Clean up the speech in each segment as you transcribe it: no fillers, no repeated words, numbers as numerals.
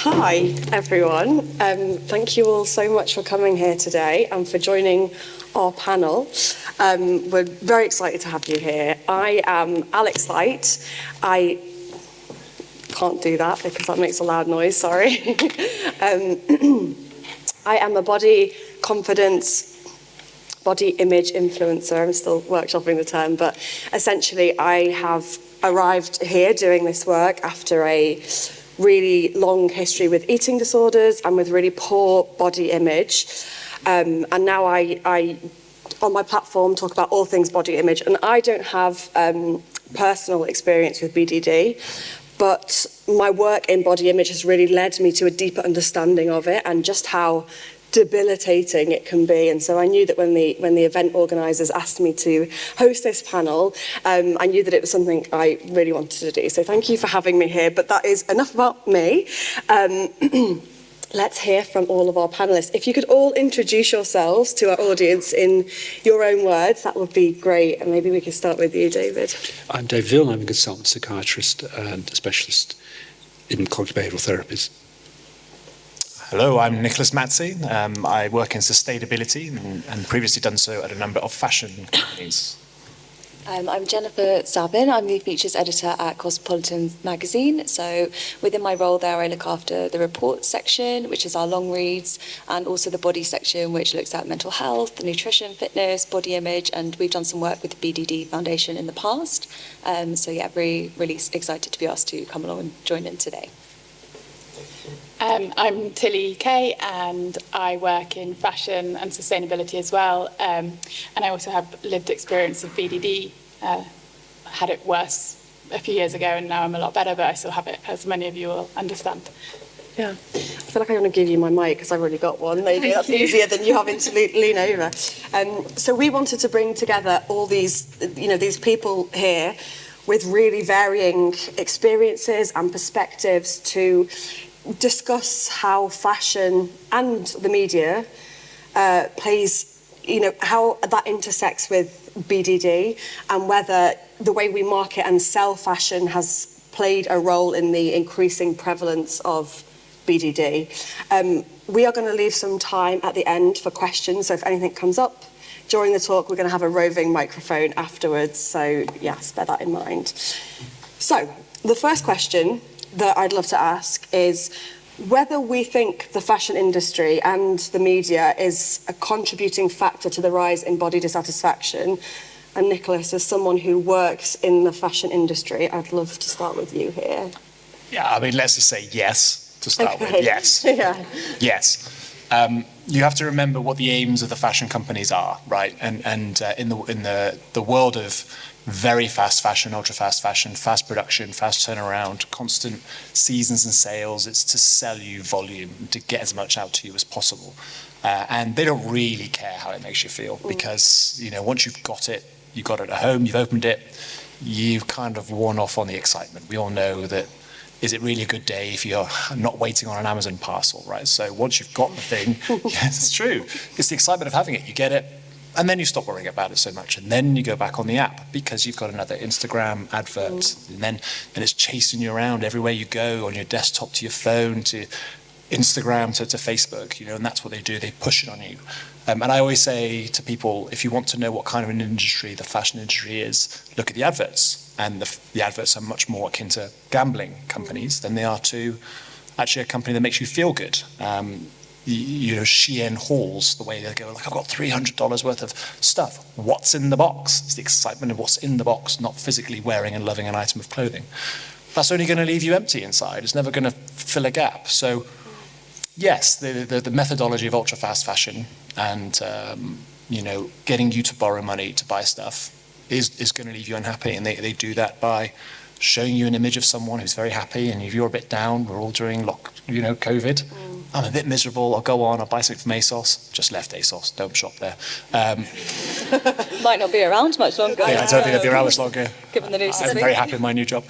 Hi, everyone. Thank you all so much for coming here today and for joining our panel. We're very excited to have you here. I am Alex Light. I can't do that because that makes a loud noise, sorry. I am a body confidence, body image influencer. I'm still workshopping the term, but essentially I have arrived here doing this work after a really long history with eating disorders and with really poor body image. And now I, on my platform, talk about all things body image. And I don't have personal experience with BDD, but my work in body image has really led me to a deeper understanding of it and just how debilitating it can be. And so I knew that when the event organisers asked me to host this panel, I knew that it was something I really wanted to do. So thank you for having me here, but that is enough about me. Let's hear from all of our panellists. If you could all introduce yourselves to our audience in your own words, that would be great. And maybe we could start with you, David. I'm Dave Veale. I'm a consultant psychiatrist and a specialist in cognitive behavioural therapies. Hello, I'm Nicholas Mazzei. I work in sustainability and previously done so at a number of fashion companies. I'm Jennifer Savin. I'm the features editor at Cosmopolitan magazine. So within my role there, I look after the reports section, which is our long reads, and also the body section, which looks at mental health, nutrition, fitness, body image, and we've done some work with the BDD Foundation in the past. So yeah, really excited to be asked to come along and join in today. I'm Kaye, and I work in fashion and sustainability as well. And I also have lived experience of BDD. Had it worse a few years ago, and now I'm a lot better, but I still have it, as many of you will understand. Yeah, I feel like I want to give you my mic because I've already got one. Maybe that's easier than you having to lean over. So we wanted to bring together all these, these people here with really varying experiences and perspectives to discuss how fashion and the media plays, how that intersects with BDD and whether the way we market and sell fashion has played a role in the increasing prevalence of BDD. We are going to leave some time at the end for questions, so if anything comes up during the talk, we're going to have a roving microphone afterwards, so yes, bear that in mind. So, the first question that I'd love to ask is whether we think the fashion industry and the media is a contributing factor to the rise in body dissatisfaction. And Nicholas, as someone who works in the fashion industry, I'd love to start with you here. Yeah, I mean, let's just say yes to start with. Yes. Yeah. Yes. You have to remember what the aims of the fashion companies are, right? And in the world of very fast fashion, ultra fast fashion, fast production, fast turnaround, constant seasons and sales, it's to sell you volume, to get as much out to you as possible. And they don't really care how it makes you feel because, once you've got it at home, you've opened it, you've kind of worn off on the excitement. We all know that. Is it really a good day if you're not waiting on an Amazon parcel, right? So once you've got the thing, yes, it's true. It's the excitement of having it. You get it, and then you stop worrying about it so much. And then you go back on the app because you've got another Instagram advert. And then it's chasing you around everywhere you go, on your desktop to your phone, to Instagram, to Facebook, and that's what they do. They push it on you. And I always say to people, if you want to know what kind of an industry the fashion industry is, look at the adverts. And the adverts are much more akin to gambling companies than they are to actually a company that makes you feel good. Shein hauls, the way they go, like, I've got $300 worth of stuff. What's in the box? It's the excitement of what's in the box, not physically wearing and loving an item of clothing. That's only going to leave you empty inside. It's never going to fill a gap. So, yes, the methodology of ultra-fast fashion and, getting you to borrow money to buy stuff is going to leave you unhappy, and they do that by showing you an image of someone who's very happy, and if you're a bit down, we're all during COVID. I'm a bit miserable, I'll go on, I'll buy something from ASOS. Just left ASOS, don't shop there. Might not be around much longer. Yeah, I don't think they'll be around much longer. Given the news. I'm very happy with my new job.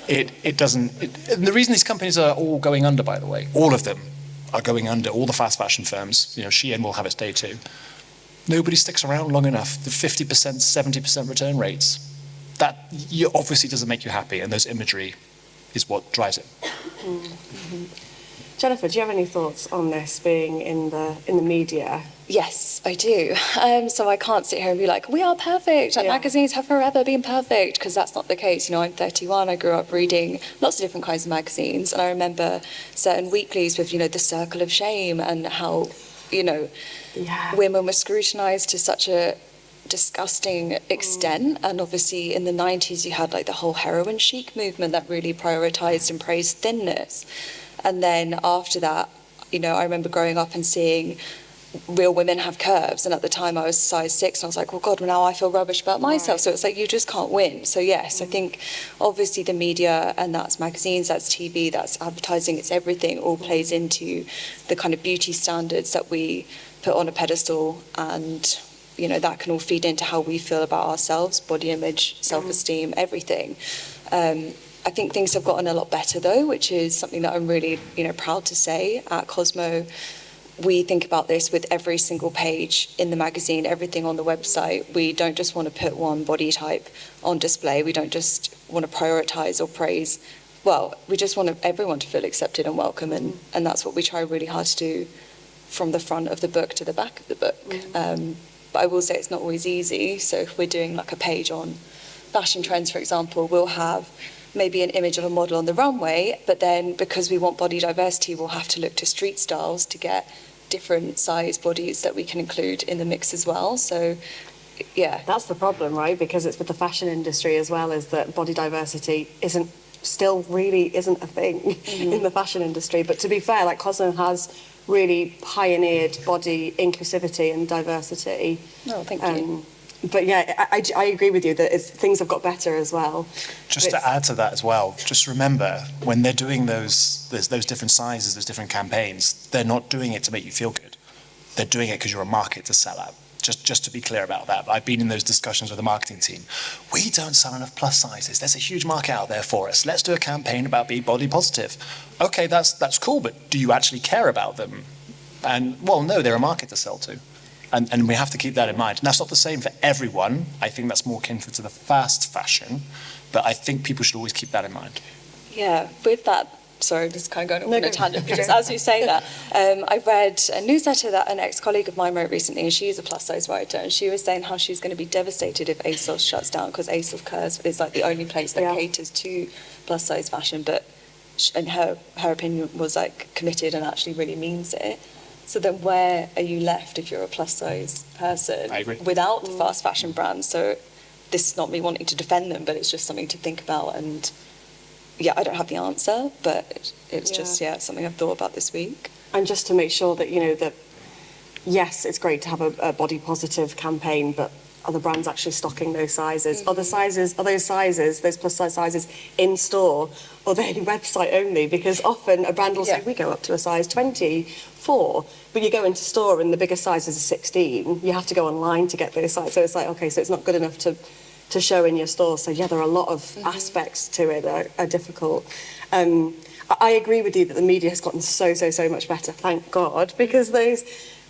It doesn't, and the reason these companies are all going under, by the way, all of them are going under, all the fast fashion firms, Shein will have its day too. Nobody sticks around long enough. The 50%, 70% return rates, that obviously doesn't make you happy, and those imagery is what drives it. Jennifer, do you have any thoughts on this being in the media? Yes, I do. So I can't sit here and be like, we are perfect. Like, magazines have forever been perfect, because that's not the case. You know, I'm 31. I grew up reading lots of different kinds of magazines, and I remember certain weeklies with, you know, the circle of shame and how, you know, women were scrutinised to such a disgusting extent. And obviously in the 90s you had like the whole heroin chic movement that really prioritised and praised thinness. And then after that, you know, I remember growing up and seeing real women have curves, and at the time I was size 6 and I was like, well God, well now I feel rubbish about myself. So it's like, you just can't win. So yes, I think obviously the media, and that's magazines, that's TV, that's advertising, it's everything, all plays into the kind of beauty standards that we put on a pedestal, and you know, that can all feed into how we feel about ourselves, body image, self-esteem, everything. I think things have gotten a lot better though, which is something that I'm really, you know, proud to say. At Cosmo, we think about this with every single page in the magazine, everything on the website. We don't just want to put one body type on display. We don't just want to prioritise or praise. Well, we just want everyone to feel accepted and welcome, and that's what we try really hard to do from the front of the book to the back of the book. But I will say it's not always easy. So if we're doing like a page on fashion trends, for example, we'll have maybe an image of a model on the runway, but then because we want body diversity, we'll have to look to street styles to get different size bodies that we can include in the mix as well. So yeah, that's the problem, right? Because it's with the fashion industry as well, is that body diversity still really isn't a thing in the fashion industry. But to be fair, like Cosmo has really pioneered body inclusivity and diversity. Oh, thank you. But yeah, I agree with you that things have got better as well. Just to add to that as well, just remember, when they're doing those different sizes, those different campaigns, they're not doing it to make you feel good. They're doing it because you're a market to sell at. Just to be clear about that. I've been in those discussions with the marketing team. We don't sell enough plus sizes. There's a huge market out there for us. Let's do a campaign about being body positive. Okay, that's cool, but do you actually care about them? And, well, no, they're a market to sell to. And we have to keep that in mind. And that's not the same for everyone. I think that's more akin to the fast fashion. But I think people should always keep that in mind. Yeah, with that, sorry, I'm just kind of going on a tangent, because as you say that, I read a newsletter that an ex-colleague of mine wrote recently, and she's a plus-size writer, and she was saying how she's going to be devastated if ASOS shuts down, because ASOS is like the only place that caters to plus-size fashion, but and her opinion was like committed and actually really means it. So then where are you left if you're a plus-size person without the fast fashion brands? So this is not me wanting to defend them, but it's just something to think about. And yeah, I don't have the answer, but it's just something I've thought about this week. And just to make sure that, you know, that yes, it's great to have a body positive campaign, but are the brands actually stocking those sizes? Are those sizes, those plus size sizes in store, or are they website only? Because often a brand will say, we go up to a size 24, but you go into store and the biggest size is a 16. You have to go online to get those sizes. So it's like, okay, so it's not good enough to show in your store. So yeah, there are a lot of aspects to it that are difficult. I agree with you that the media has gotten so much better, thank God, because those,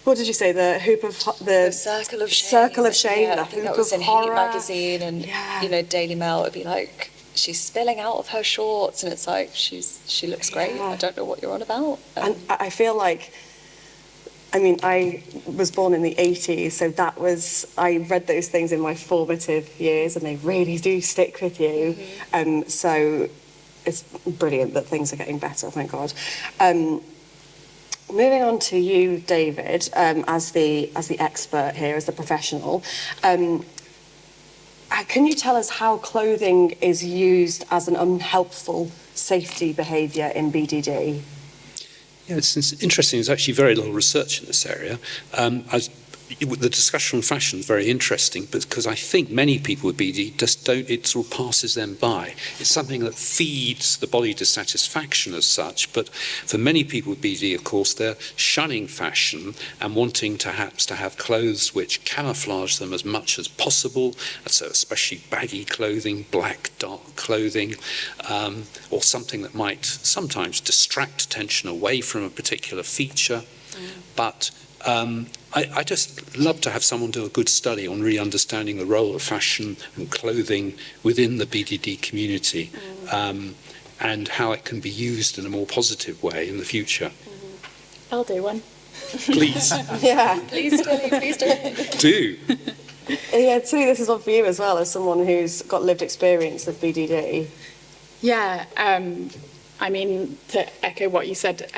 what did you say, the circle of shame, I think that was in Heat magazine, and you know, Daily Mail would be like, she's spilling out of her shorts, and it's like, she looks great. I don't know what you're on about. And I feel like, I mean, I was born in the 80s, so I read those things in my formative years, and they really do stick with you. So it's brilliant that things are getting better, thank God. Moving on to you, David, as the expert here, as the professional, can you tell us how clothing is used as an unhelpful safety behaviour in BDD? Yeah, it's interesting. There's actually very little research in this area. The discussion on fashion is very interesting, because I think many people with BD just don't, it sort of passes them by. It's something that feeds the body dissatisfaction as such, but for many people with BD, of course, they're shunning fashion and wanting perhaps to have clothes which camouflage them as much as possible, so especially baggy clothing, black, dark clothing, or something that might sometimes distract attention away from a particular feature. But I just love to have someone do a good study on really understanding the role of fashion and clothing within the BDD community. and how it can be used in a more positive way in the future. I'll do one. Please Yeah. Please do. do. Yeah, Tilly, this is one for you as well, as someone who's got lived experience of BDD. Yeah, I mean, to echo what you said,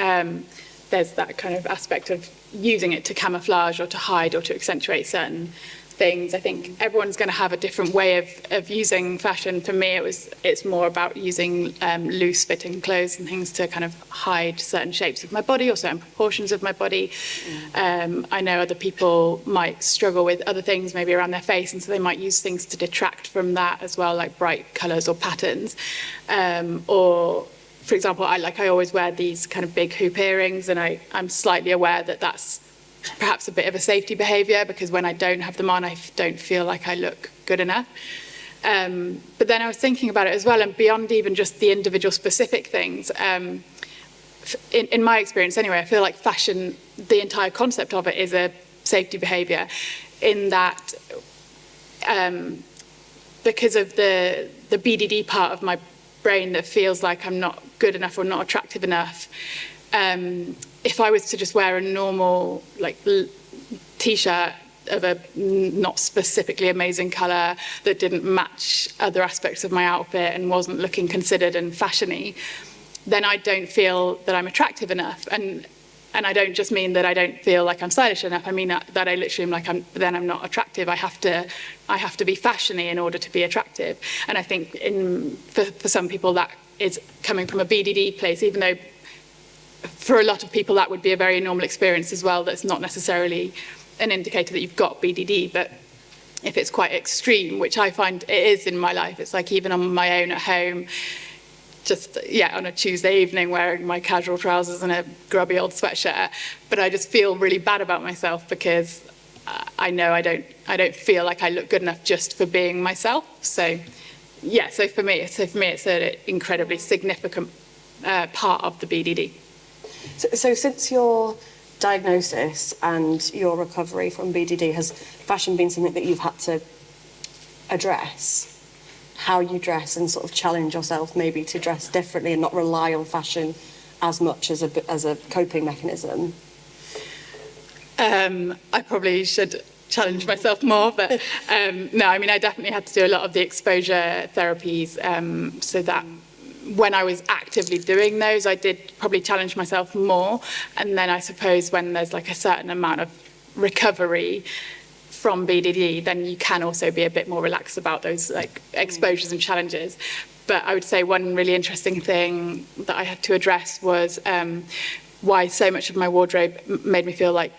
there's that kind of aspect of using it to camouflage or to hide or to accentuate certain things. I think everyone's going to have a different way of using fashion. For me, it's more about using loose fitting clothes and things to kind of hide certain shapes of my body or certain proportions of my body. I know other people might struggle with other things maybe around their face, and so they might use things to detract from that as well, like bright colours or patterns. Or, for example, I always wear these kind of big hoop earrings, and I'm slightly aware that that's perhaps a bit of a safety behaviour, because when I don't have them on, I don't feel like I look good enough. But then I was thinking about it as well, and beyond even just the individual specific things, in my experience anyway, I feel like fashion, the entire concept of it is a safety behaviour, in that because of the BDD part of my brain that feels like I'm not good enough or not attractive enough, if I was to just wear a normal t-shirt of a not specifically amazing colour that didn't match other aspects of my outfit and wasn't looking considered and fashiony, then I don't feel that I'm attractive enough. And I don't just mean that I don't feel like I'm stylish enough. I mean that I literally am like, I'm not attractive. I have to be fashiony in order to be attractive. And I think for some people that is coming from a BDD place, even though for a lot of people that would be a very normal experience as well. That's not necessarily an indicator that you've got BDD, but if it's quite extreme, which I find it is in my life, it's like even on my own at home, just on a Tuesday evening wearing my casual trousers and a grubby old sweatshirt, but I just feel really bad about myself because I know I don't feel like I look good enough just for being myself. So for me it's an incredibly significant part of the BDD. So since your diagnosis and your recovery from BDD, has fashion been something that you've had to address? How you dress and sort of challenge yourself maybe to dress differently and not rely on fashion as much as a coping mechanism? I probably should challenge myself more, but no, I mean, I definitely had to do a lot of the exposure therapies, so that when I was actively doing those, I did probably challenge myself more. And then I suppose when there's like a certain amount of recovery from BDD, then you can also be a bit more relaxed about those like exposures and challenges. But I would say one really interesting thing that I had to address was why so much of my wardrobe made me feel like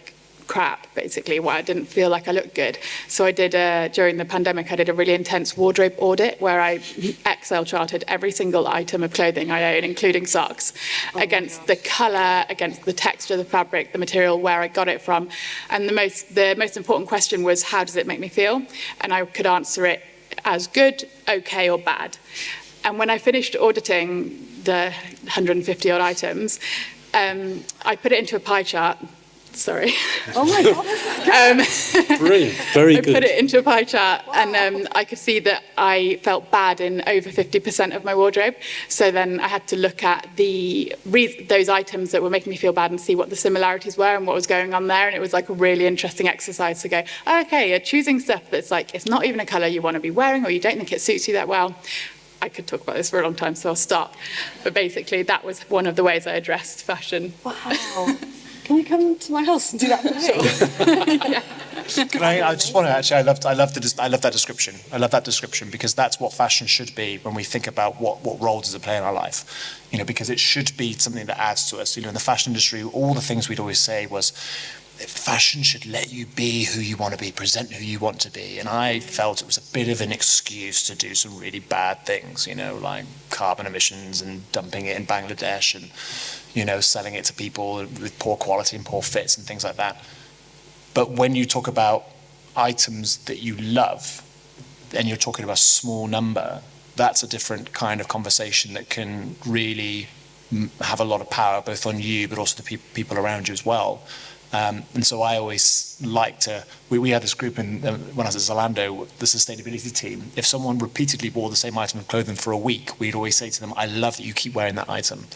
crap, basically, why I didn't feel like I looked good. So I did, during the pandemic, I did a really intense wardrobe audit where I Excel charted every single item of clothing I own, including socks, against the colour, against the texture, the fabric, the material, where I got it from. And the most important question was, how does it make me feel? And I could answer it as good, okay, or bad. And when I finished auditing the 150 odd items, I put it into a pie chart. Sorry. Oh my God, this is good. Brilliant, very good. I put it into a pie chart, and I could see that I felt bad in over 50% of my wardrobe. So then I had to look at those items that were making me feel bad and see what the similarities were and what was going on there. And it was like a really interesting exercise to go, okay, you're choosing stuff that's like, it's not even a colour you want to be wearing, or you don't think it suits you that well. I could talk about this for a long time, so I'll stop. But basically, that was one of the ways I addressed fashion. Wow. Can you come to my house and do that for me? Can I just want to actually, I love that description. I love that description because that's what fashion should be when we think about what role does it play in our life. Because it should be something that adds to us. In the fashion industry, all the things we'd always say was, fashion should let you be who you want to be, present who you want to be. And I felt it was a bit of an excuse to do some really bad things, like carbon emissions and dumping it in Bangladesh and, selling it to people with poor quality and poor fits and things like that. But when you talk about items that you love, and you're talking about a small number, that's a different kind of conversation that can really have a lot of power, both on you, but also the people around you as well. And so I always like to, we had this group when I was at Zalando, the sustainability team. If someone repeatedly wore the same item of clothing for a week, we'd always say to them, I love that you keep wearing that item.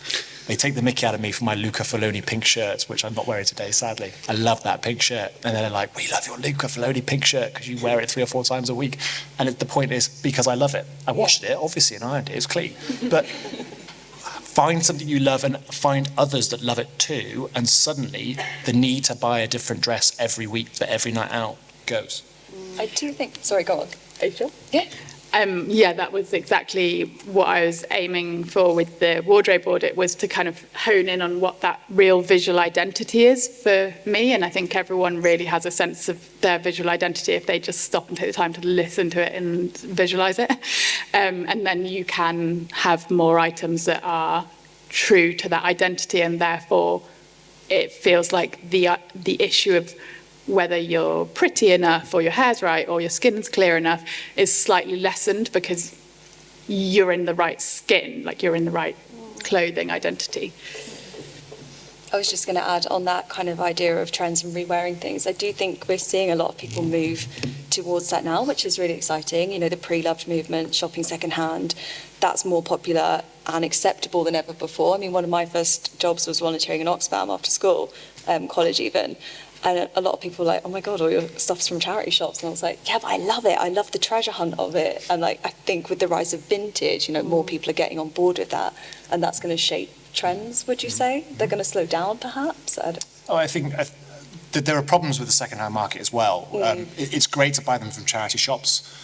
They take the mickey out of me for my Luca Filoni pink shirt, which I'm not wearing today, sadly. I love that pink shirt. And then they're like, we love your Luca Filoni pink shirt because you wear it 3 or 4 times a week. And the point is, because I love it. I washed it, obviously, and ironed it. It's clean. But find something you love and find others that love it too, and suddenly the need to buy a different dress every week for every night out goes. I do think, sorry, go on. Are you sure? Yeah. Yeah, that was exactly what I was aiming for with the wardrobe audit, was to kind of hone in on what that real visual identity is for me. And I think everyone really has a sense of their visual identity if they just stop and take the time to listen to it and visualize it. And then you can have more items that are true to that identity, and therefore it feels like the issue of whether you're pretty enough or your hair's right or your skin's clear enough is slightly lessened because you're in the right skin, like you're in the right clothing identity. I was just going to add on that kind of idea of trends and re-wearing things. I do think we're seeing a lot of people move towards that now, which is really exciting. You know, the pre-loved movement, shopping secondhand, that's more popular and acceptable than ever before. I mean, one of my first jobs was volunteering in Oxfam after school, college even. And a lot of people were like, oh my God, all your stuff's from charity shops. And I was like, yeah, but I love it. I love the treasure hunt of it. And like, I think with the rise of vintage, you know, more people are getting on board with that. And that's going to shape trends, would you say? They're going to slow down, perhaps? I think that there are problems with the second-hand market as well. It's great to buy them from charity shops.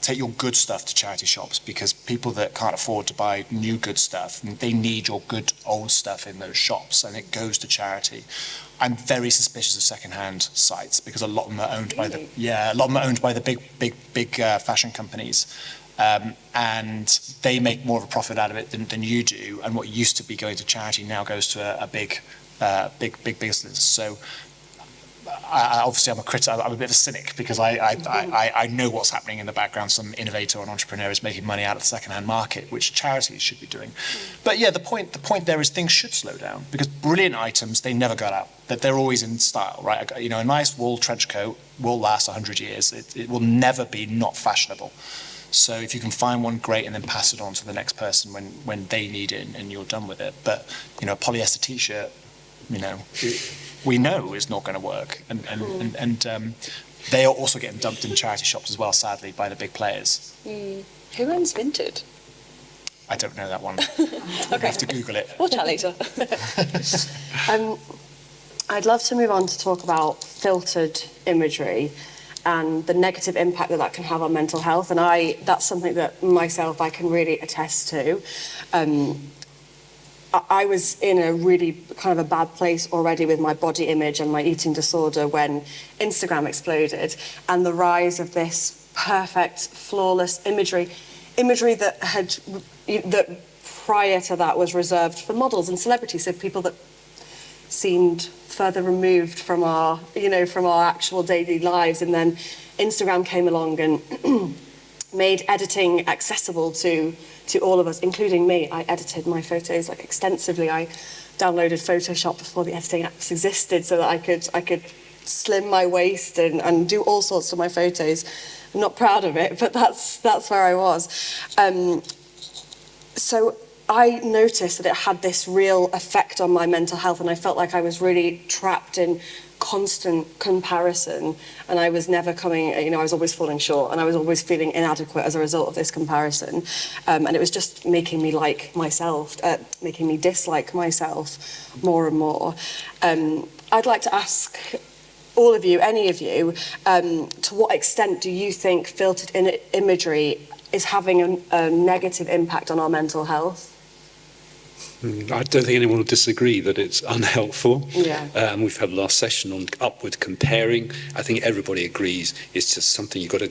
Take your good stuff to charity shops, because people that can't afford to buy new good stuff, they need your good old stuff in those shops, and it goes to charity. I'm very suspicious of second-hand sites because a lot of them are owned by the big fashion companies. And they make more of a profit out of it than you do. And what used to be going to charity now goes to a big business. So obviously I'm a critic. I'm a bit of a cynic because I know what's happening in the background. Some innovator or an entrepreneur is making money out of the second-hand market, which charities should be doing. But yeah, the point there is things should slow down, because brilliant items, they never go out. That they're always in style, right? You know, a nice wool trench coat will last 100 years. It will never be not fashionable. So if you can find one, great, and then pass it on to the next person when they need it and you're done with it. But, you know, a polyester T-shirt, you know, we know is not going to work. And they are also getting dumped in charity shops as well, sadly, by the big players. Who owns Vinted? I don't know that one. Okay. I have to Google it. We'll chat later. I'd love to move on to talk about filtered imagery and the negative impact that can have on mental health. And that's something that myself I can really attest to. I was in a really kind of a bad place already with my body image and my eating disorder when Instagram exploded, and the rise of this perfect, flawless imagery that prior to that was reserved for models and celebrities, so people that seemed further removed from our actual daily lives. And then Instagram came along and made editing accessible to all of us, including me. I edited my photos extensively. I downloaded Photoshop before the editing apps existed so that I could slim my waist and do all sorts of my photos. I'm not proud of it, but that's where I was. So I noticed that it had this real effect on my mental health, and I felt like I was really trapped in constant comparison, and I was never I was always falling short, and I was always feeling inadequate as a result of this comparison. And it was just making me making me dislike myself more and more. I'd like to ask all of you, any of you, to what extent do you think filtered imagery is having a negative impact on our mental health? I don't think anyone will disagree that it's unhelpful. Yeah. We've had the last session on upward comparing. I think everybody agrees it's just something you've got to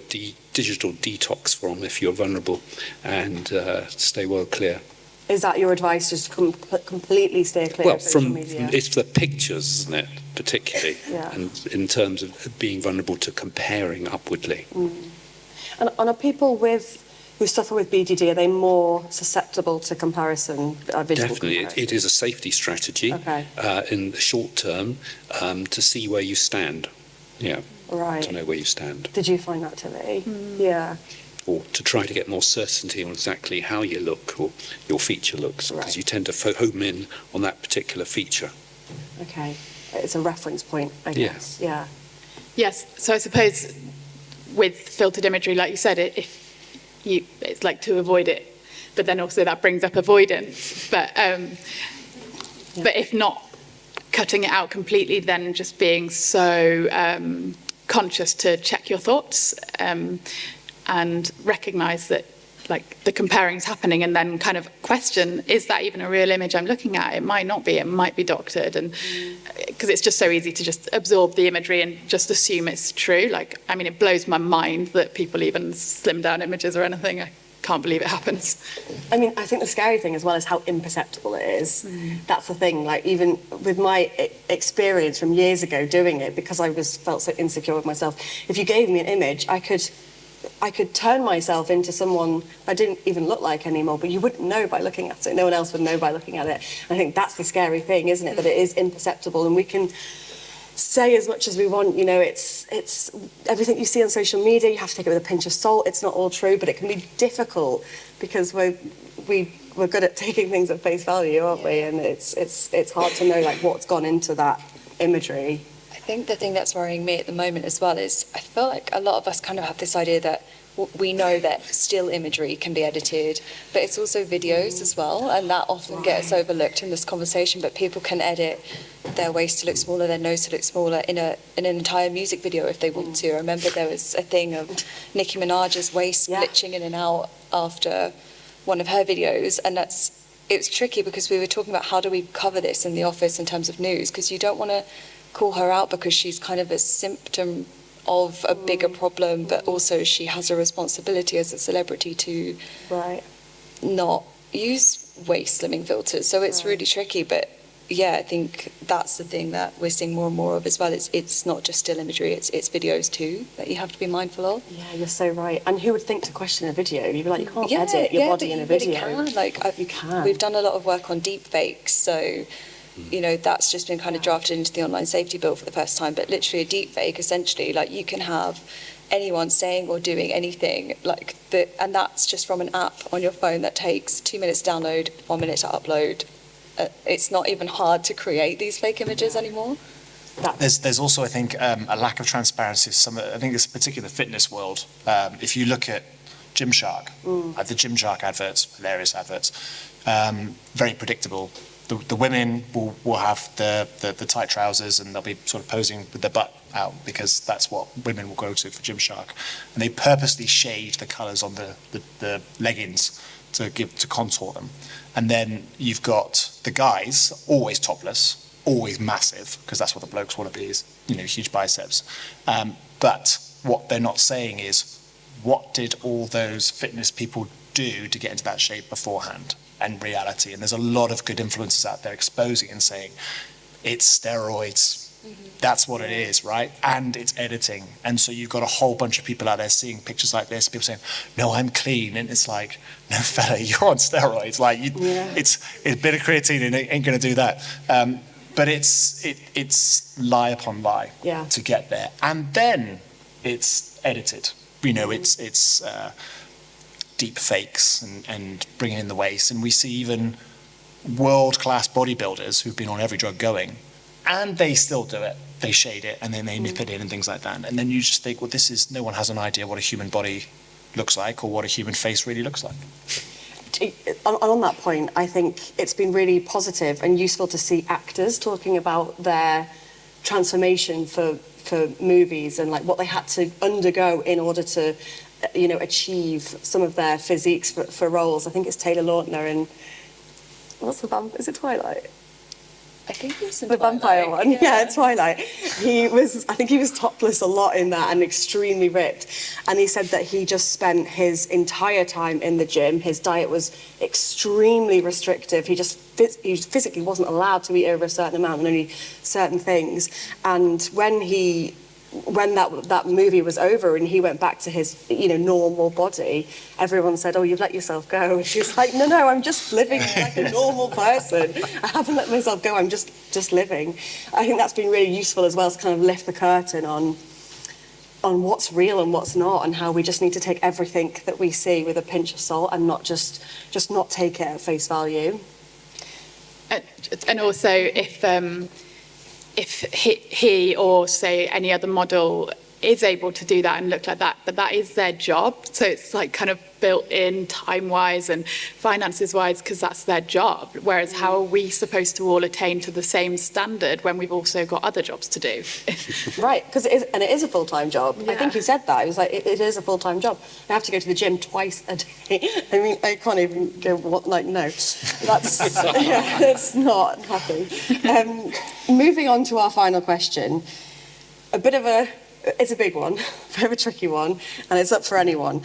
digital detox from if you're vulnerable, and stay well clear. Is that your advice, just completely stay clear of social media? It's the pictures, isn't it, particularly, Yeah. and in terms of being vulnerable to comparing upwardly. And are people with who suffer with BDD, are they more susceptible to comparison, visual Definitely, comparison? it is a safety strategy in the short term to see where you stand. Yeah, right. To know where you stand. Did you find that, Tilly? Yeah. Or to try to get more certainty on exactly how you look or your feature looks, because you tend to home in on that particular feature. Okay, it's a reference point, I guess. Yeah. Yes, so I suppose with filtered imagery, like you said, it's like to avoid it, but then also that brings up avoidance. But if not cutting it out completely, then just being so conscious to check your thoughts and recognise that like the comparing's happening, and then kind of question, is that even a real image I'm looking at? It might not be, it might be doctored, and because it's just so easy to just absorb the imagery and just assume it's true. Like, I mean, it blows my mind that people even slim down images or anything. I can't believe it happens. I mean, I think the scary thing as well is how imperceptible it is. That's the thing, like even with my experience from years ago doing it, because I felt so insecure with myself, if you gave me an image, I could turn myself into someone I didn't even look like anymore, but you wouldn't know by looking at it. No one else would know by looking at it. I think that's the scary thing, isn't it? That it is imperceptible, and we can say as much as we want, you know, it's everything you see on social media, you have to take it with a pinch of salt. It's not all true, but it can be difficult because we're good at taking things at face value, aren't we? And it's hard to know like what's gone into that imagery. I think the thing that's worrying me at the moment as well is I feel like a lot of us kind of have this idea that we know that still imagery can be edited, but it's also videos as well, and that often gets overlooked in this conversation. But people can edit their waist to look smaller, their nose to look smaller in an entire music video if they want to. I remember there was a thing of Nicki Minaj's waist glitching in and out after one of her videos, and it's tricky because we were talking about how do we cover this in the office in terms of news, because you don't want to call her out because she's kind of a symptom of a bigger problem, but also she has a responsibility as a celebrity to not use waist slimming filters. So it's really tricky, but yeah, I think that's the thing that we're seeing more and more of as well. It's not just still imagery, it's videos too that you have to be mindful of. Yeah, you're so right. And who would think to question a video? You'd be like, you can't edit your body in a video. Really can. Like, you can. We've done a lot of work on deep fakes, so you know, that's just been kind of drafted into the online safety bill for the first time. But literally a deep fake, essentially, like you can have anyone saying or doing anything like that, and that's just from an app on your phone that takes 2 minutes to download, 1 minute to upload. It's not even hard to create these fake images anymore. There's also, I think, a lack of transparency. I think it's particularly the fitness world. If you look at Gymshark, the Gymshark adverts, hilarious adverts, very predictable. The women will have the tight trousers and they'll be sort of posing with their butt out because that's what women will go to for Gymshark. And they purposely shade the colours on the leggings to contour them. And then you've got the guys, always topless, always massive, because that's what the blokes want to be, is, you know, huge biceps. But what they're not saying is, what did all those fitness people do to get into that shape beforehand? And reality, and there's a lot of good influencers out there exposing and saying it's steroids, that's what it is, right? And it's editing, and so you've got a whole bunch of people out there seeing pictures like this, people saying, no, I'm clean, and it's like, no fella, you're on steroids, like it's a bit of creatine and it ain't gonna do that. But it's lie upon lie to get there, and then it's edited, you know, it's deep fakes and bringing in the waist. And we see even world-class bodybuilders who've been on every drug going, and they still do it. They shade it and then they nip it in and things like that. And then you just think, well, no one has an idea what a human body looks like or what a human face really looks like. On that point, I think it's been really positive and useful to see actors talking about their transformation for movies and like what they had to undergo in order to, you know, achieve some of their physiques for roles. I think it's Taylor Lautner in, is it Twilight? I think it was the vampire one. Yeah, Twilight. I think he was topless a lot in that and extremely ripped. And he said that he just spent his entire time in the gym. His diet was extremely restrictive. He physically wasn't allowed to eat over a certain amount and only certain things. And when he when that movie was over and he went back to his, normal body, everyone said, "Oh, you've let yourself go." And she was like, "No, I'm just living like a normal person. I haven't let myself go. I'm just living." I think that's been really useful as well, to kind of lift the curtain on what's real and what's not, and how we just need to take everything that we see with a pinch of salt and not just not take it at face value. And also, if he or, say, any other model is able to do that and look like that, but that is their job. So it's like kind of built in time-wise and finances-wise, because that's their job. Whereas how are we supposed to all attain to the same standard when we've also got other jobs to do? Right, because it is a full-time job. Yeah. I think he said that. He was like, it is a full-time job. I have to go to the gym twice a day. I mean, I can't even go, no. That's not happening. Moving on to our final question. It's a big one, a bit of a tricky one, and it's up for anyone.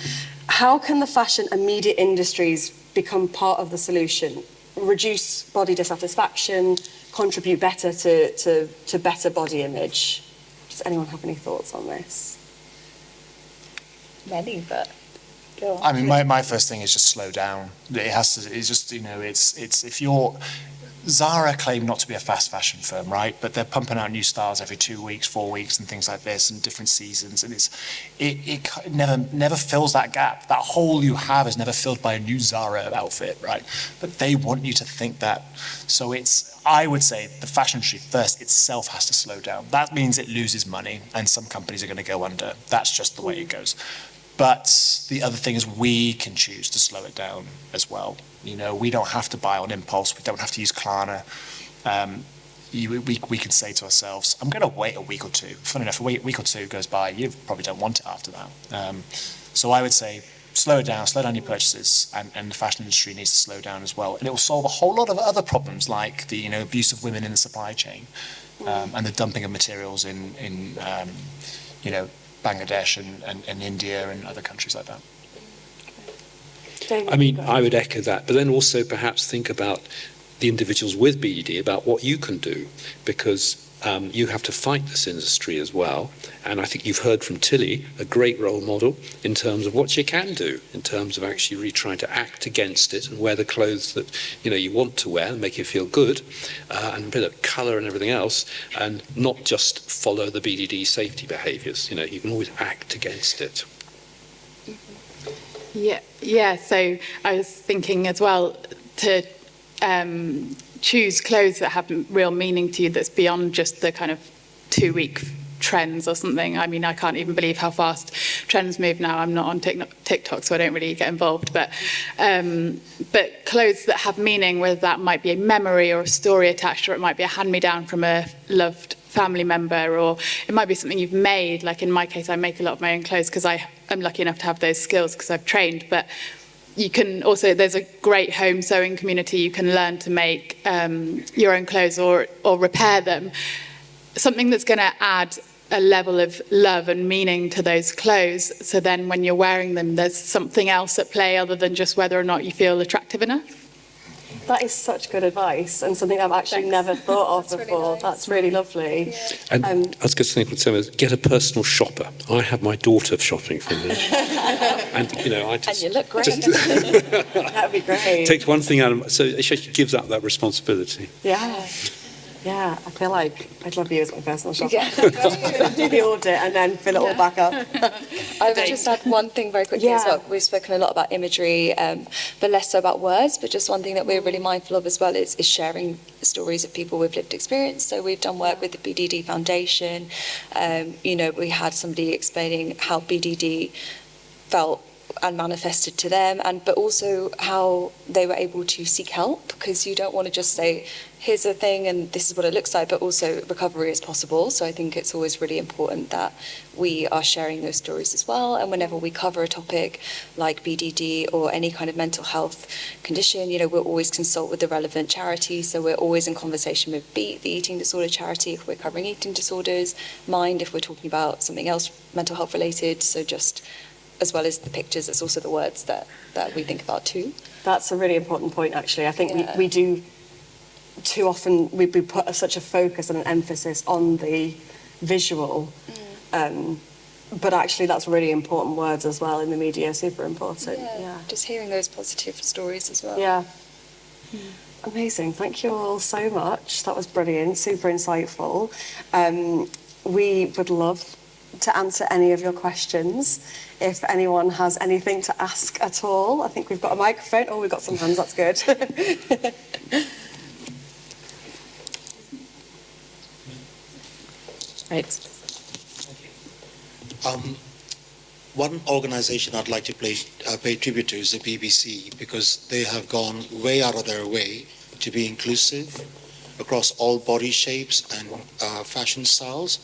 How can the fashion and media industries become part of the solution? Reduce body dissatisfaction, contribute better to better body image? Does anyone have any thoughts on this? Many, but go on. I mean, my first thing is just slow down. It has to. It's just, it's if you're. Zara claim not to be a fast fashion firm, right? But they're pumping out new styles every 2 weeks, 4 weeks, and things like this, and different seasons. And it never fills that gap. That hole you have is never filled by a new Zara outfit, right? But they want you to think that. So I would say the fashion industry first itself has to slow down. That means it loses money, and some companies are going to go under. That's just the way it goes. But the other thing is we can choose to slow it down as well. We don't have to buy on impulse. We don't have to use Klarna. We can say to ourselves, I'm going to wait a week or two. Funny enough, a week or two goes by, you probably don't want it after that. So I would say slow down your purchases, and the fashion industry needs to slow down as well. And it will solve a whole lot of other problems, like the abuse of women in the supply chain, and the dumping of materials in Bangladesh and India and other countries like that. I mean, I would echo that, but then also perhaps think about the individuals with BDD, about what you can do, because you have to fight this industry as well. And I think you've heard from Tilly, a great role model, in terms of what you can do, in terms of actually really trying to act against it and wear the clothes that you want to wear and make you feel good, and a bit of colour and everything else, and not just follow the BDD safety behaviours. You can always act against it. Yeah. So I was thinking as well to choose clothes that have real meaning to you, that's beyond just the kind of 2-week trends or something. I mean, I can't even believe how fast trends move now. I'm not on TikTok, so I don't really get involved. But clothes that have meaning, whether that might be a memory or a story attached, or it might be a hand-me-down from a loved family member, or it might be something you've made. Like in my case, I make a lot of my own clothes because I am lucky enough to have those skills because I've trained. But you can also, there's a great home sewing community. You can learn to make your own clothes or repair them. Something that's going to add a level of love and meaning to those clothes. So then when you're wearing them, there's something else at play other than just whether or not you feel attractive enough. That is such good advice, and something I've actually never thought of before. Really nice. That's really lovely. Yeah. And I was going to say, get a personal shopper. I have my daughter shopping for me. And you look great. That would be great. Takes one thing out of, so she gives up that responsibility. Yeah, I feel like I'd love you as my personal shopper. Yeah. Do the audit and then fill it all back up. I would just add one thing very quickly as well. We've spoken a lot about imagery, but less so about words. But just one thing that we're really mindful of as well is sharing stories of people with lived experience. So we've done work with the BDD Foundation. We had somebody explaining how BDD felt and manifested to them, but also how they were able to seek help, because you don't want to just say, here's a thing and this is what it looks like, but also recovery is possible. So I think it's always really important that we are sharing those stories as well. And whenever we cover a topic like BDD or any kind of mental health condition, we'll always consult with the relevant charity. So we're always in conversation with BEAT, the eating disorder charity, if we're covering eating disorders, Mind, if we're talking about something else mental health related. So just as well as the pictures, it's also the words that we think about too. That's a really important point, actually. I think we do too often, we put such a focus and an emphasis on the visual, But actually, that's really important words as well in the media, super important. Yeah, just hearing those positive stories as well. Yeah. Amazing. Thank you all so much. That was brilliant, super insightful. We would love to answer any of your questions. If anyone has anything to ask at all, I think we've got a microphone. Oh, we've got some hands, that's good. Right. One organisation I'd like to pay tribute to is the BBC, because they have gone way out of their way to be inclusive across all body shapes and fashion styles.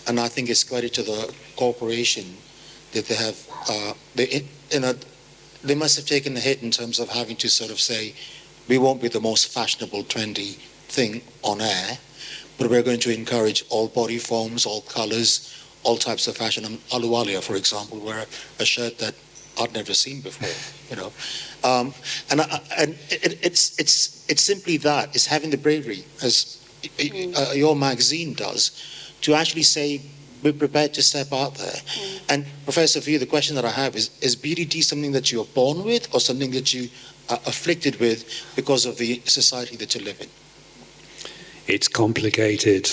And I think it's credit to the corporation that they have, they must have taken a hit in terms of having to sort of say, we won't be the most fashionable, trendy thing on air, but we're going to encourage all body forms, all colours, all types of fashion. And Aluwalia, for example, wear a shirt that I'd never seen before, you know. It's simply that, it's having the bravery, as your magazine does, to actually say, we're prepared to step out there. And Professor Veale, the question that I have is BDD something that you're born with or something that you are afflicted with because of the society that you live in? It's complicated.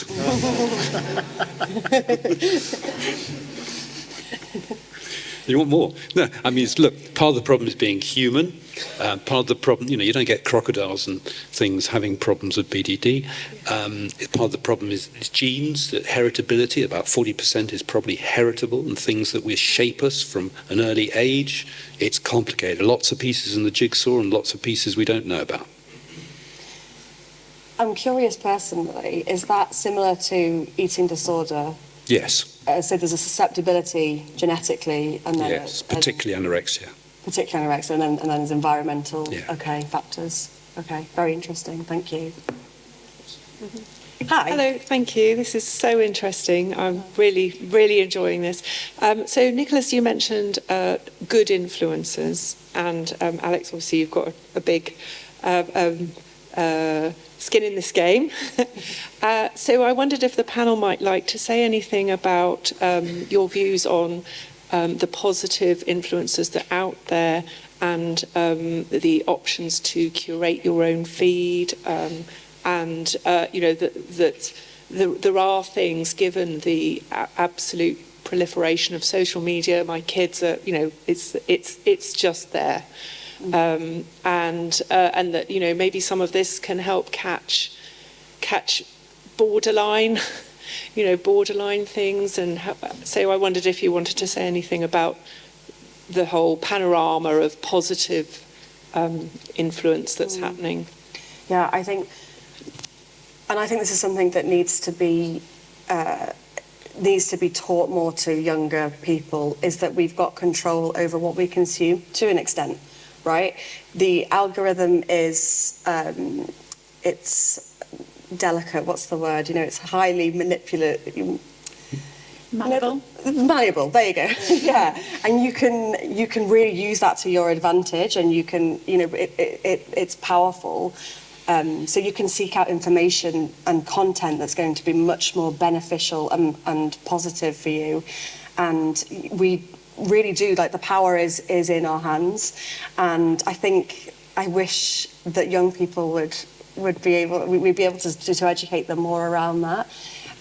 You want more? No, I mean, look, part of the problem is being human. Part of the problem, you don't get crocodiles and things having problems with BDD. Part of the problem is genes, that heritability, about 40% is probably heritable, and things that will shape us from an early age. It's complicated. Lots of pieces in the jigsaw and lots of pieces we don't know about. I'm curious personally, is that similar to eating disorder? Yes. So there's a susceptibility genetically, and then yes, particularly anorexia. Particularly anorexia, and then there's environmental yeah. factors. Okay, very interesting. Thank you. Hi. Hello, thank you. This is so interesting. I'm really, really enjoying this. So, Nicholas, you mentioned good influencers, and Alex, obviously, you've got a big skin in this game. So I wondered if the panel might like to say anything about your views on the positive influences that are out there, and the options to curate your own feed, and that there are things, given the absolute proliferation of social media. My kids are, it's just there. And that maybe some of this can help catch borderline borderline things, and so I wondered if you wanted to say anything about the whole panorama of positive influence that's happening. Yeah, I think this is something that needs to be taught more to younger people, is that we've got control over what we consume to an extent. Right, the algorithm is it's delicate. What's the word? It's highly manipulative. Malleable. Malleable. There you go. Yeah, and you can really use that to your advantage, and you can it's powerful. So you can seek out information and content that's going to be much more beneficial and positive for you, and we really do, the power is in our hands. And I wish that young people we'd be able to educate them more around that.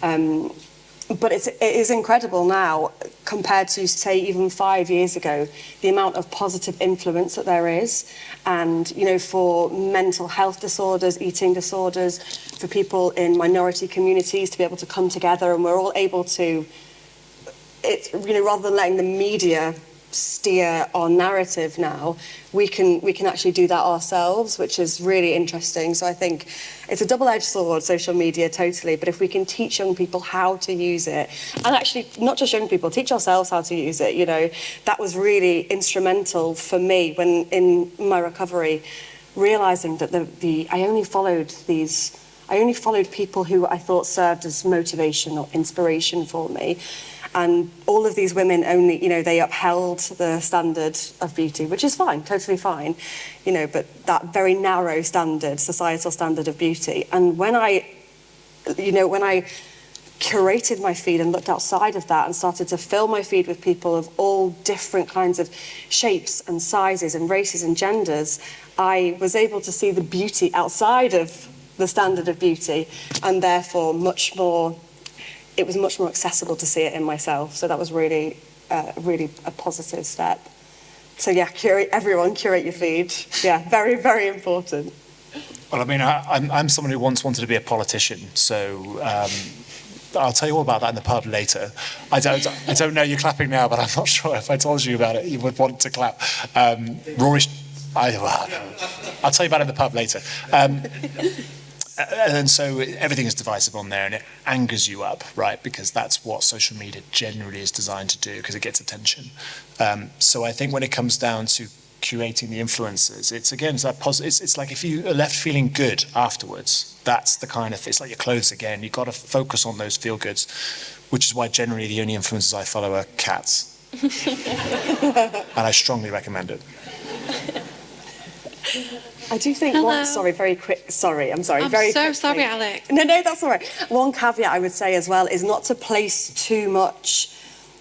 But it is incredible now, compared to, say, even 5 years ago, the amount of positive influence that there is. And, for mental health disorders, eating disorders, for people in minority communities to be able to come together, and we're all able to, rather than letting the media steer our narrative now, we can actually do that ourselves, which is really interesting. So I think it's a double-edged sword, social media, totally. But if we can teach young people how to use it, and actually not just young people, teach ourselves how to use it, that was really instrumental for me when in my recovery, realizing that I only followed people who I thought served as motivation or inspiration for me. And all of these women only, they upheld the standard of beauty, which is fine, totally fine, but that very narrow standard, societal standard of beauty. And when I curated my feed and looked outside of that and started to fill my feed with people of all different kinds of shapes and sizes and races and genders, I was able to see the beauty outside of the standard of beauty, and therefore it was much more accessible to see it in myself. So that was really a positive step. So yeah, curate your feed. Yeah, very, very important. Well, I mean, I'm someone who once wanted to be a politician, so I'll tell you all about that in the pub later. I don't know, you're clapping now, but I'm not sure if I told you about it, you would want to clap. Rory, I'll tell you about it in the pub later. And so everything is divisive on there, and it angers you up, right? Because that's what social media generally is designed to do, because it gets attention. So I think when it comes down to curating the influencers, it's again, it's like if you are left feeling good afterwards, that's the kind of thing. It's like your clothes again. You've got to focus on those feel goods, which is why generally the only influencers I follow are cats. And I strongly recommend it. I do think very quick. Sorry, I'm sorry. I'm very so quickly. sorry, Alex. No, that's all right. One caveat I would say as well is not to place too much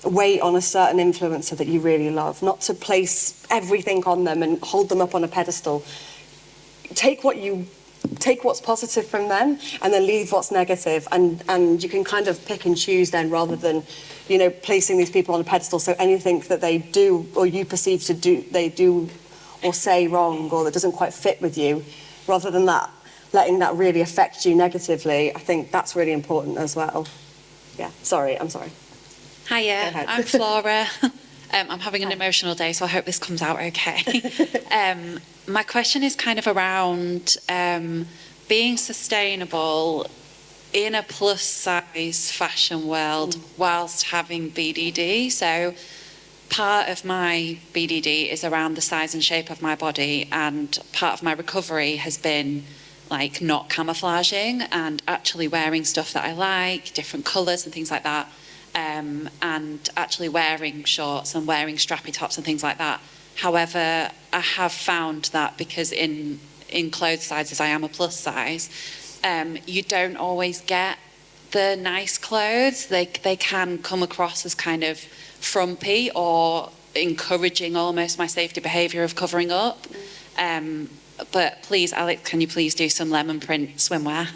weight on a certain influencer that you really love, not to place everything on them and hold them up on a pedestal. Take what's positive from them and then leave what's negative, and you can kind of pick and choose then, rather than, you know, placing these people on a pedestal. So anything that they do or you perceive to do, they do or say wrong, or that doesn't quite fit with you, rather than that, letting that really affect you negatively, I think that's really important as well. Yeah, I'm sorry. Hiya, I'm Flora. I'm having an emotional day, so I hope this comes out okay. My question is kind of around being sustainable in a plus-size fashion world whilst having BDD. So part of my BDD is around the size and shape of my body, and part of my recovery has been like not camouflaging and actually wearing stuff that I like, different colours and things like that, and actually wearing shorts and wearing strappy tops and things like that. However, I have found that because in clothes sizes I am a plus size, you don't always get the nice clothes. They can come across as kind of frumpy or encouraging almost my safety behaviour of covering up. But please, Alex, can you please do some lemon print swimwear?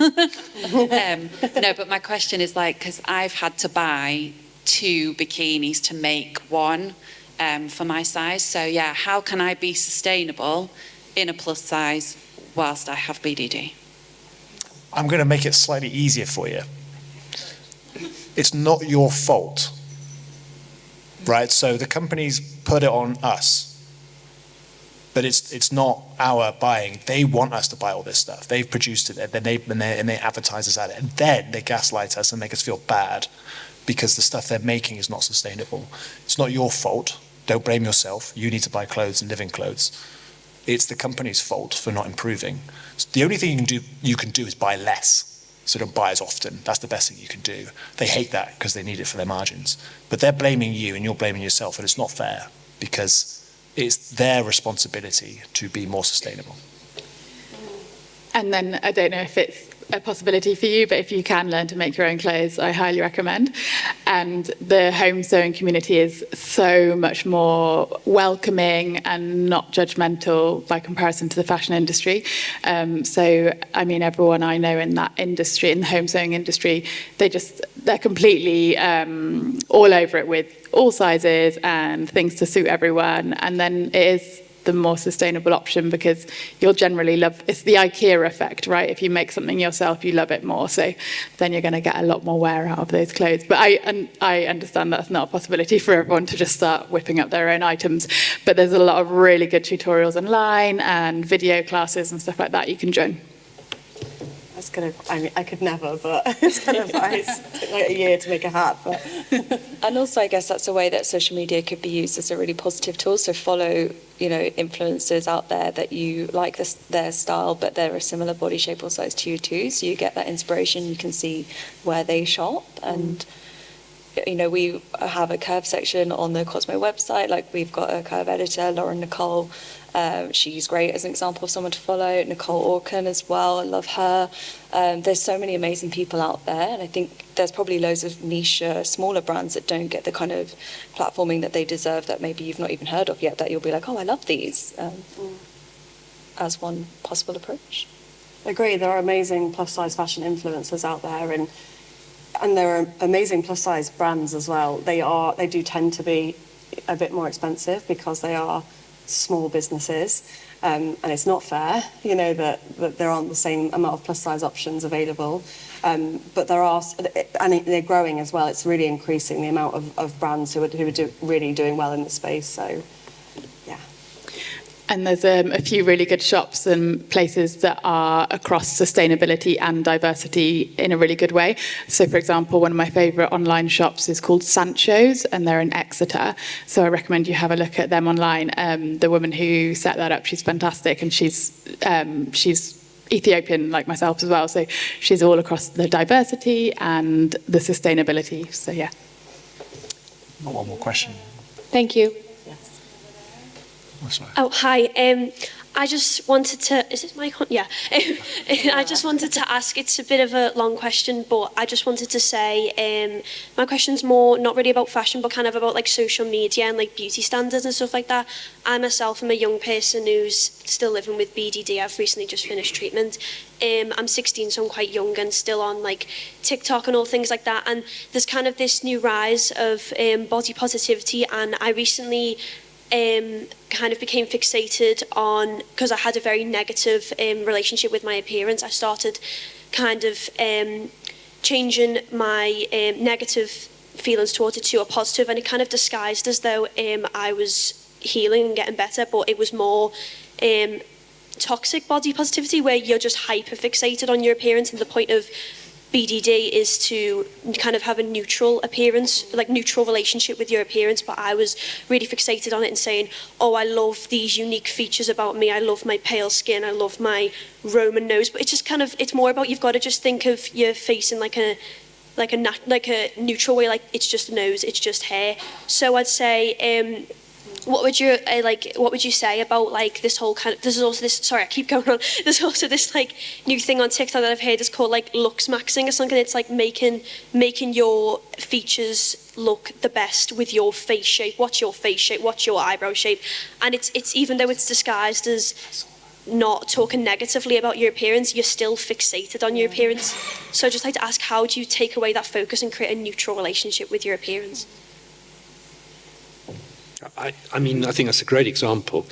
No, but my question is like, because I've had to buy 2 bikinis to make one for my size. So yeah, how can I be sustainable in a plus size whilst I have BDD? I'm going to make it slightly easier for you. It's not your fault, right? So the companies put it on us, but it's not our buying. They want us to buy all this stuff. They've produced it, and they advertise us at it, and then they gaslight us and make us feel bad because the stuff they're making is not sustainable. It's not your fault. Don't blame yourself. You need to buy clothes and live in clothes. It's the company's fault for not improving. So the only thing you can do is buy less. So don't buy as often. That's the best thing you can do. They hate that because they need it for their margins. But they're blaming you and you're blaming yourself, and it's not fair because it's their responsibility to be more sustainable. And then I don't know if it's a possibility for you, but if you can learn to make your own clothes, I highly recommend. And the home sewing community is so much more welcoming and not judgmental by comparison to the fashion industry. So, I mean, everyone I know in that industry, in the home sewing industry, they're completely all over it with all sizes and things to suit everyone. And then it is the more sustainable option because you'll generally love, it's the IKEA effect, right? If you make something yourself, you love it more. So then you're going to get a lot more wear out of those clothes. But I understand that's not a possibility for everyone to just start whipping up their own items. But there's a lot of really good tutorials online and video classes and stuff like that you can join. I could never, but it's kind of nice. It took like a year to make a hat. But And also, I guess that's a way that social media could be used as a really positive tool. So follow, influencers out there that you like their style, but they're a similar body shape or size to you too. So you get that inspiration. You can see where they shop, and you know, we have a curve section on the Cosmo website. Like, we've got a curve editor, Lauren Nicole. She's great as an example of someone to follow. Nicole Orkin as well, I love her. There's so many amazing people out there, and I think there's probably loads of niche, smaller brands that don't get the kind of platforming that they deserve, that maybe you've not even heard of yet, that you'll be like, oh, I love these, as one possible approach. Agree, there are amazing plus-size fashion influencers out there, and there are amazing plus-size brands as well. They do tend to be a bit more expensive because they are small businesses, and it's not fair, you know, that there aren't the same amount of plus-size options available. But there are, and they're growing as well. It's really increasing the amount of brands who are really doing well in the space. So, yeah. And there's a few really good shops and places that are across sustainability and diversity in a really good way. So, for example, one of my favourite online shops is called Sancho's, and they're in Exeter. So I recommend you have a look at them online. The woman who set that up, she's fantastic, and she's Ethiopian like myself as well. So she's all across the diversity and the sustainability. So, yeah. Got one more question. Thank you. Oh, sorry. Oh, hi. I just wanted to, is this mic on? Yeah. I just wanted to ask, it's a bit of a long question, but I just wanted to say, my question's more not really about fashion, but kind of about like social media and like beauty standards and stuff like that. I myself am a young person who's still living with BDD. I've recently just finished treatment. I'm 16, so I'm quite young and still on like TikTok and all things like that. And there's kind of this new rise of body positivity, and I recently kind of became fixated on, because I had a very negative relationship with my appearance. I started kind of changing my negative feelings towards it to a positive, and it kind of disguised as though I was healing and getting better, but it was more toxic body positivity, where you're just hyper fixated on your appearance, and the point of BDD is to kind of have a neutral appearance, like neutral relationship with your appearance. But I was really fixated on it and saying, oh, I love these unique features about me. I love my pale skin. I love my Roman nose. But it's just kind of, it's more about, you've got to just think of your face in like a neutral way, like it's just a nose, it's just hair. So I'd say, what would you say about like this whole kind of, there's also this, sorry, I keep going on, there's also this like new thing on TikTok that I've heard is called like looks maxing or something. It's like making your features look the best with your face shape. What's your face shape? What's your eyebrow shape? And it's even though it's disguised as not talking negatively about your appearance, you're still fixated on your appearance. So I'd just like to ask, how do you take away that focus and create a neutral relationship with your appearance? I mean, I think that's a great example.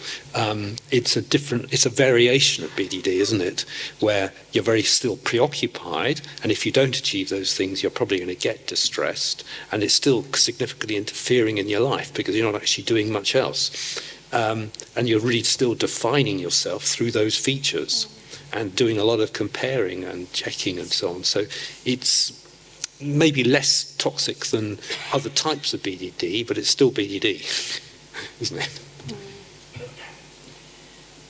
It's a variation of BDD, isn't it? Where you're very still preoccupied, and if you don't achieve those things, you're probably going to get distressed, and it's still significantly interfering in your life because you're not actually doing much else. And you're really still defining yourself through those features and doing a lot of comparing and checking and so on. So it's maybe less toxic than other types of BDD, but it's still BDD, isn't it?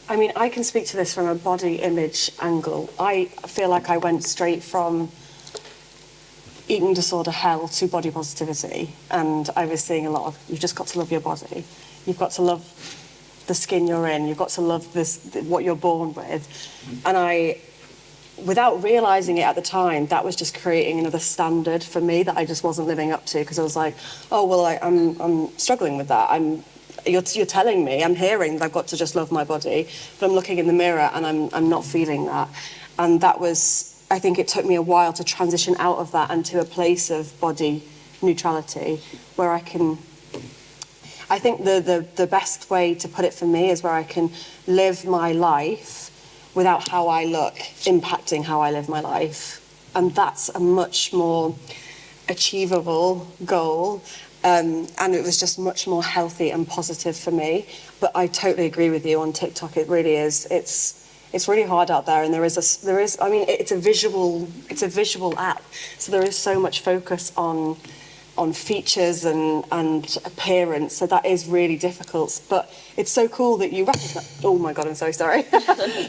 I mean, I can speak to this from a body image angle. I feel like I went straight from eating disorder hell to body positivity, and I was seeing a lot of, you've just got to love your body. You've got to love the skin you're in. You've got to love what you're born with. And without realising it at the time, that was just creating another standard for me that I just wasn't living up to, because I was like, oh, well, I'm struggling with that. You're telling me, I'm hearing that I've got to just love my body, but I'm looking in the mirror and I'm not feeling that. And that was, I think it took me a while to transition out of that and to a place of body neutrality where I think the best way to put it for me is where I can live my life without how I look impacting how I live my life. And that's a much more achievable goal. And it was just much more healthy and positive for me. But I totally agree with you on TikTok. It really is. It's really hard out there, and it's a visual app. So there is so much focus on features and appearance, so that is really difficult. But it's so cool that you recognise. Oh my God, I'm so sorry.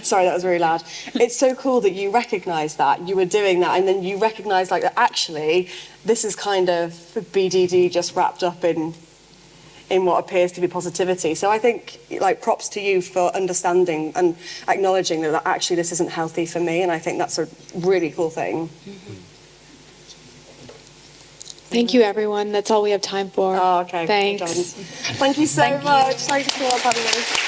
Sorry, that was really loud. It's so cool that you recognise that you were doing that, and then you recognise like that actually this is kind of BDD just wrapped up in what appears to be positivity. So I think like props to you for understanding and acknowledging that actually this isn't healthy for me, and I think that's a really cool thing. Thank you, everyone. That's all we have time for. Oh, okay. Thanks. Thank you so much. Thanks for having us.